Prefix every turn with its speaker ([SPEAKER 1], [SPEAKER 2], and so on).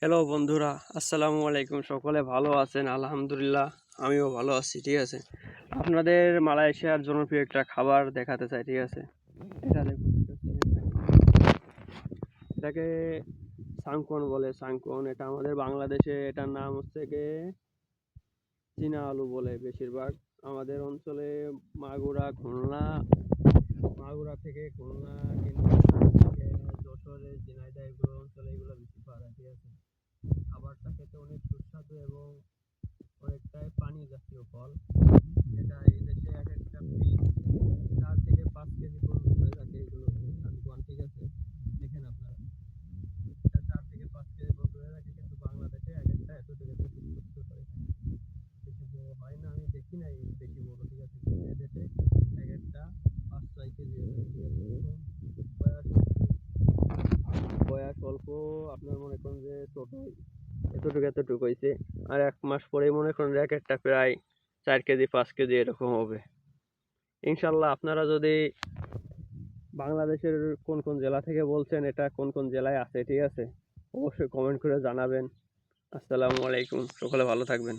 [SPEAKER 1] Hello বন্ধুরা, আসসালামু আলাইকুম। সকলে ভালো আছেন? আলহামদুলিল্লাহ, আমিও ভালো আছি। ঠিক আছে, আপনাদের মালয়েশিয়ার জনপ্রিয় একটা খাবার দেখাতে চাই। ঠিক আছে, এটা দেখুন, এটাকে সাংকন বলে। সাংকন, এটা আমাদের বাংলাদেশে এটার নাম হচ্ছে গিয়ে চীনা আলু বলে বেশিরভাগ। আমাদের অঞ্চলে মাগুরা থেকে খুলনা কিংবা যশোরে, ঝিনাইদহ এগুলো অঞ্চলে এগুলো বেশি পাওয়া যায়। ঠিক আছে, খাবারটা খেতে অনেক সুস্বাদু এবং অনেকটাই পানি জাতীয় ফল। এটা এই দেশে এক একটা পিস 4 থেকে 5 কেজি পর্যন্ত হয়ে থাকে এগুলো সানকুয়ান। ঠিক আছে, দেখেন আপনারা, এটা 4 থেকে 5 কেজি পর্যন্ত হয়ে থাকে, কিন্তু বাংলাদেশে এক একটা এতটুকু এতটুকু ছোট হয়ে থাকে, বেশি বড় হয় না। আমি দেখি নাই বেশি বড়। ঠিক আছে, কিন্তু এদেশে এক একটা 5-6 কেজি হয়ে থাকে। ঠিক আছে, বয়স বয়স অল্প, আপনার মনে করেন যে ছোট এতটুকু এতটুকু হয়েছে, আর 1 মাস পরেই মনে করেন যে এক একটা প্রায় 4 কেজি 5 কেজি এরকম হবে ইনশাল্লাহ। আপনারা যদি বাংলাদেশের কোন কোন জেলা থেকে বলছেন, এটা কোন কোন জেলায় আছে, ঠিক আছে, অবশ্যই কমেন্ট করে জানাবেন। আসসালামু আলাইকুম, সকলে ভালো থাকবেন।